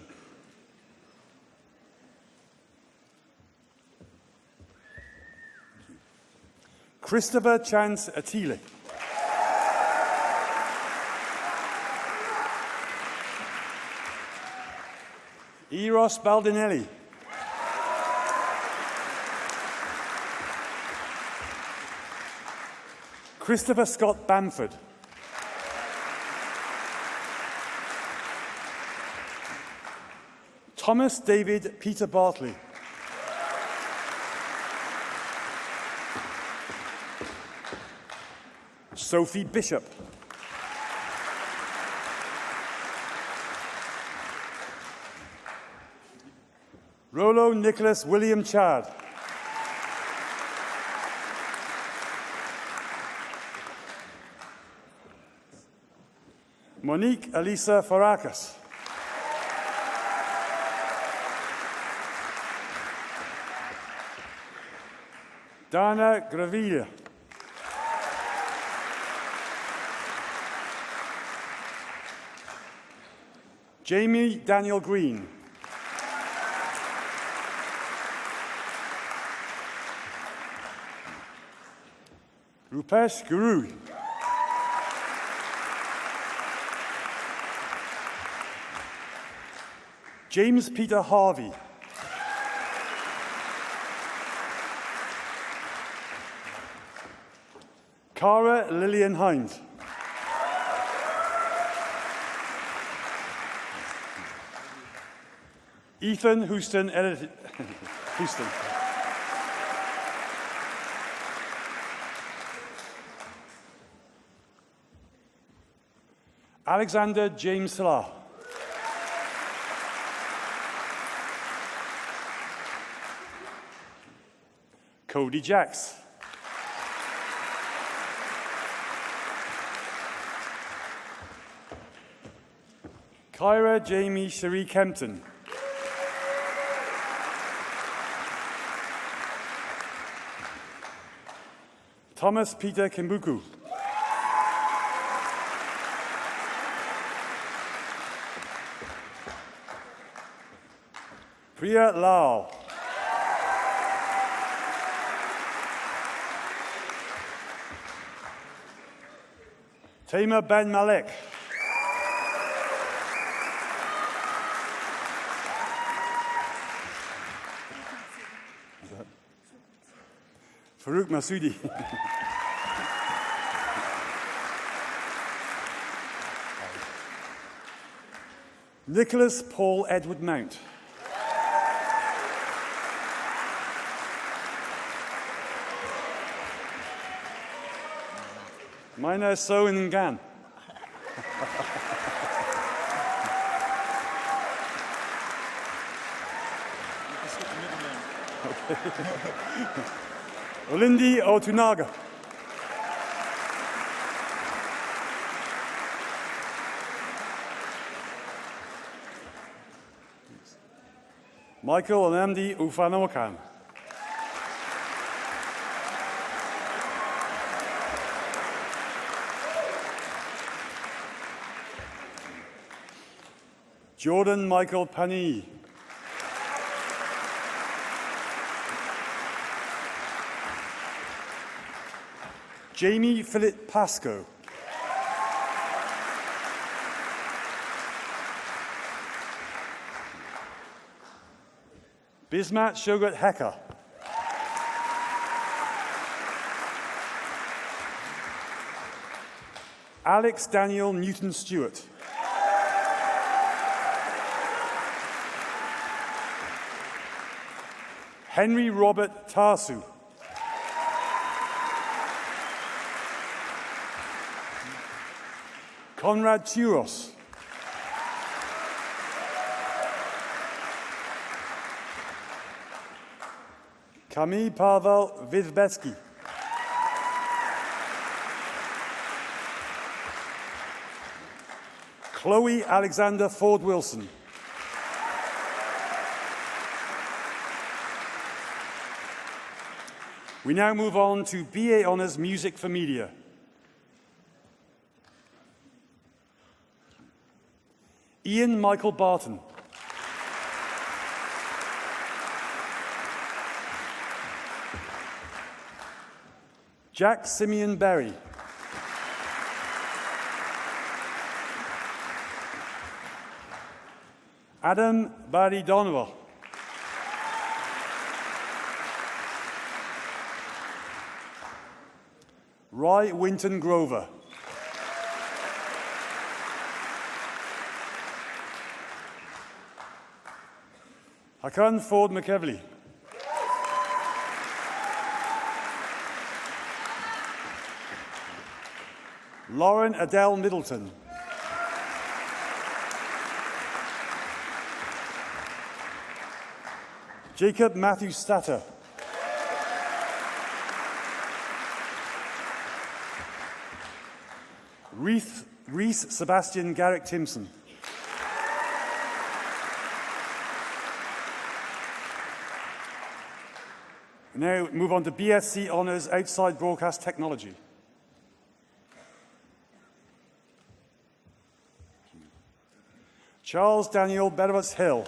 Christopher Chance Attili. Eros Baldinelli. Christopher Scott Bamford. Thomas David Peter Bartley. Sophie Bishop. Rolo Nicholas William Chad. Monique Elisa Faracas. Dana Gravilla. Jamie Daniel Green. Rupesh Guru. James Peter Harvey. Cara Lillian Hind. Ethan Houston. Houston. Alexander James Salah. Cody Jacks. Kyra Jamie Cherie Kempton. Thomas Peter Kimbuku. Priya Lal. Tamer Ben Malek. Farouk Masoudi. Nicholas Paul Edward Mount. Mina So Ngan. Olindi Otunaga. Michael Anamdi Ufanokan. Jordan Michael Pani. Jamie Philip Pascoe. Bismat Shogat Heka. Alex Daniel Newton Stewart. Henry Robert Tarsu. Conrad Churos. Camille Pavel Vizbetsky. Chloe Alexander Ford Wilson. We now move on to BA Honours Music for Media. Ian Michael Barton. Jack Simeon Berry. Adam Barry Donovan. Roy Winton Grover. Hakan Ford McEvely. Lauren Adele Middleton. Jacob Matthew Statter. Reese Sebastian Garrick Timson. Now move on to BSc Honours Outside Broadcast Technology. Charles Daniel Berowitz Hill.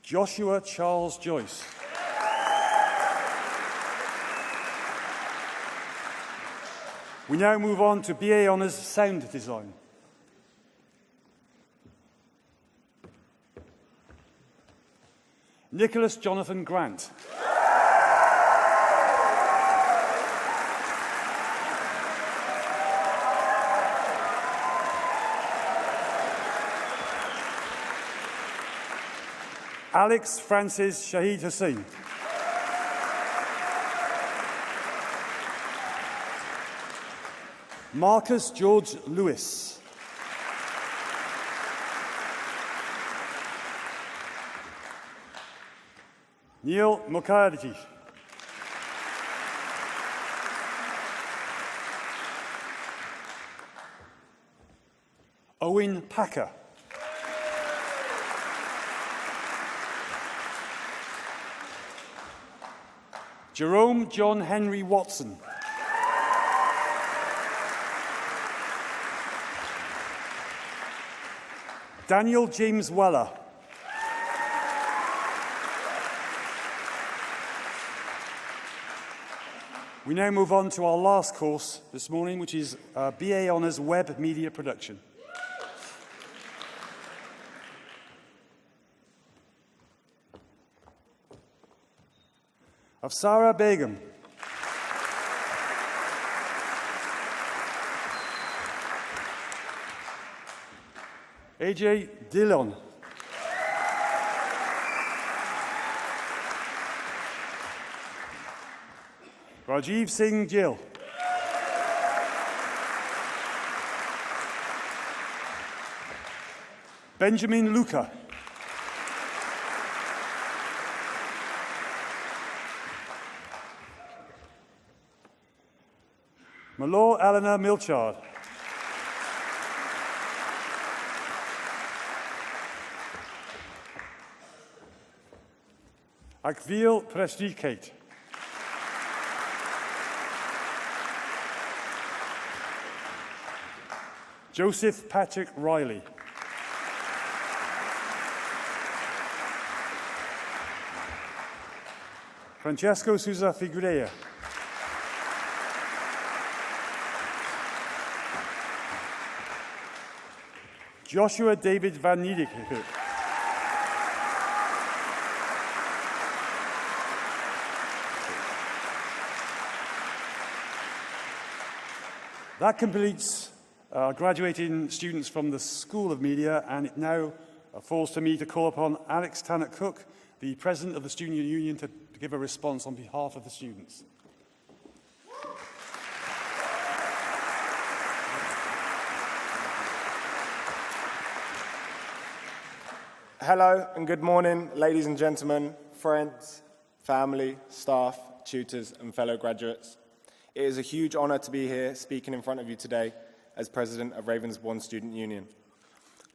Joshua Charles Joyce. We now move on to BA Honours Sound Design. Nicholas Jonathan Grant. Alex Francis Shahid Hussain. Marcus George Lewis. Neil Mukherjee. Owen Packer. Jerome John Henry Watson. Daniel James Weller. We now move on to our last course this morning, which is BA Honours Web Media Production. Afsara Begum. AJ Dillon. Rajiv Singh Gill. Benjamin Luca. Malor Eleanor Milchard. Akvil Prestikate. Joseph Patrick Riley. Francesco Souza Figueiredo. Joshua David Van Niedekerk. That completes our graduating students from the School of Media, and it now falls to me to call upon Alex Tannock-Cook, the President of the Student Union, to give a response on behalf of the students. Hello and good morning, ladies and gentlemen, friends, family, staff, tutors and fellow graduates. It is a huge honour to be here speaking in front of you today as President of Ravensbourne Student Union.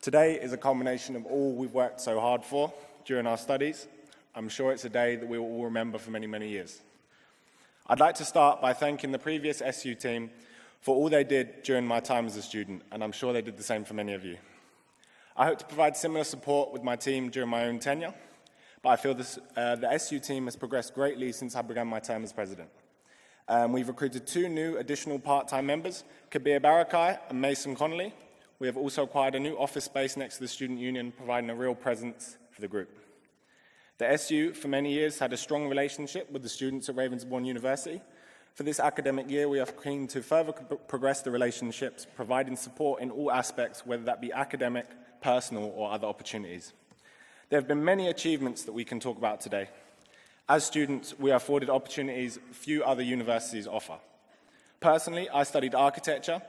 Today is a culmination of all we've worked so hard for during our studies. I'm sure it's a day that we will all remember for many, many years. I'd like to start by thanking the previous SU team for all they did during my time as a student, and I'm sure they did the same for many of you. I hope to provide similar support with my team during my own tenure, but I feel the SU team has progressed greatly since I began my term as president. We've recruited 2 new additional part-time members, Kabir Barakai and Mason Connolly. We have also acquired a new office space next to the Student Union, providing a real presence for the group. The SU, for many years, had a strong relationship with the students at Ravensbourne University. For this academic year, we are keen to further progress the relationships, providing support in all aspects, whether that be academic, personal, or other opportunities. There have been many achievements that we can talk about today. As students, we are afforded opportunities few other universities offer. Personally, I studied architecture.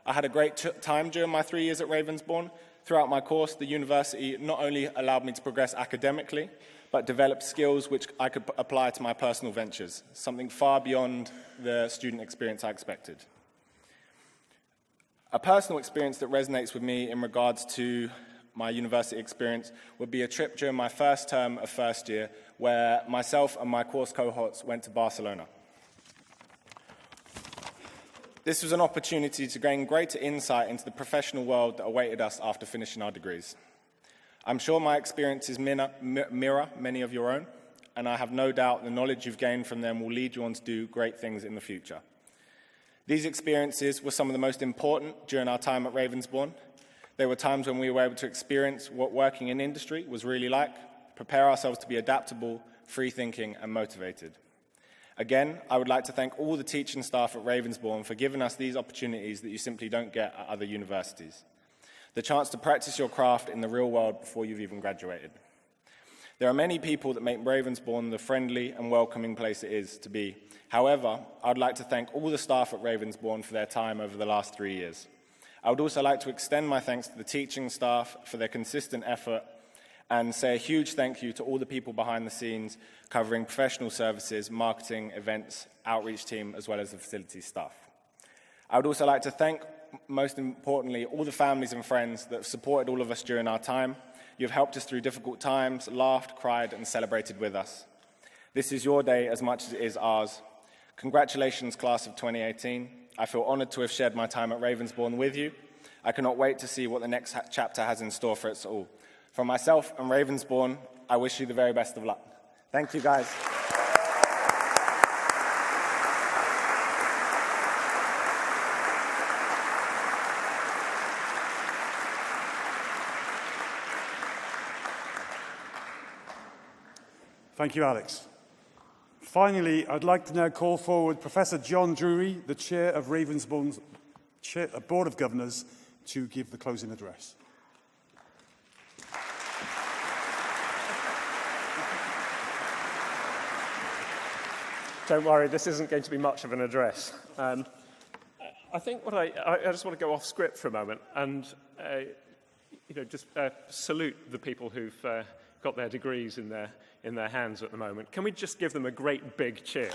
I had a great time during my 3 years at Ravensbourne. Throughout my course, the university not only allowed me to progress academically, but developed skills which I could apply to my personal ventures, something far beyond the student experience I expected. A personal experience that resonates with me in regards to my university experience would be a trip during my first term of first year where myself and my course cohorts went to Barcelona. This was an opportunity to gain greater insight into the professional world that awaited us after finishing our degrees. I'm sure my experiences mirror many of your own, and I have no doubt the knowledge you've gained from them will lead you on to do great things in the future. These experiences were some of the most important during our time at Ravensbourne. There were times when we were able to experience what working in industry was really like, prepare ourselves to be adaptable, free-thinking, and motivated. Again, I would like to thank all the teaching staff at Ravensbourne for giving us these opportunities that you simply don't get at other universities. The chance to practice your craft in the real world before you've even graduated. There are many people that make Ravensbourne the friendly and welcoming place it is to be. However, I'd like to thank all the staff at Ravensbourne for their time over the last 3 years. I would also like to extend my thanks to the teaching staff for their consistent effort and say a huge thank you to all the people behind the scenes covering professional services, marketing, events, outreach team, as well as the facilities staff. I would also like to thank, most importantly, all the families and friends that have supported all of us during our time. You've helped us through difficult times, laughed, cried, and celebrated with us. This is your day as much as it is ours. Congratulations, class of 2018. I feel honoured to have shared my time at Ravensbourne with you. I cannot wait to see what the next chapter has in store for us all. From myself and Ravensbourne, I wish you the very best of luck. Thank you, guys. Thank you, Alex. Finally, I'd like to now call forward Professor John Drury, the Chair of Ravensbourne's Board of Governors, to give the closing address. Don't worry, this isn't going to be much of an address. I think I just want to go off script for a moment and just salute the people who've got their degrees in their hands at the moment. Can we just give them a great big cheer?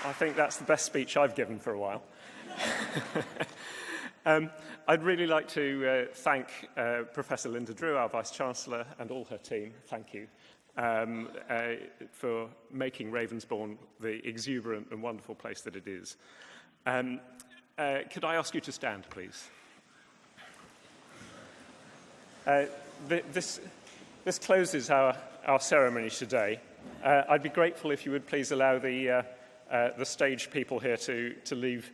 I think that's the best speech I've given for a while. I'd really like to thank Professor Linda Drew, our Vice-Chancellor, and all her team. Thank you for making Ravensbourne the exuberant and wonderful place that it is. Could I ask you to stand, please? This closes our ceremony today. I'd be grateful if you would please allow the stage people here to leave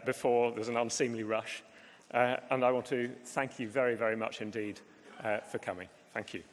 before there's an unseemly rush. And I want to thank you very, very much indeed for coming. Thank you.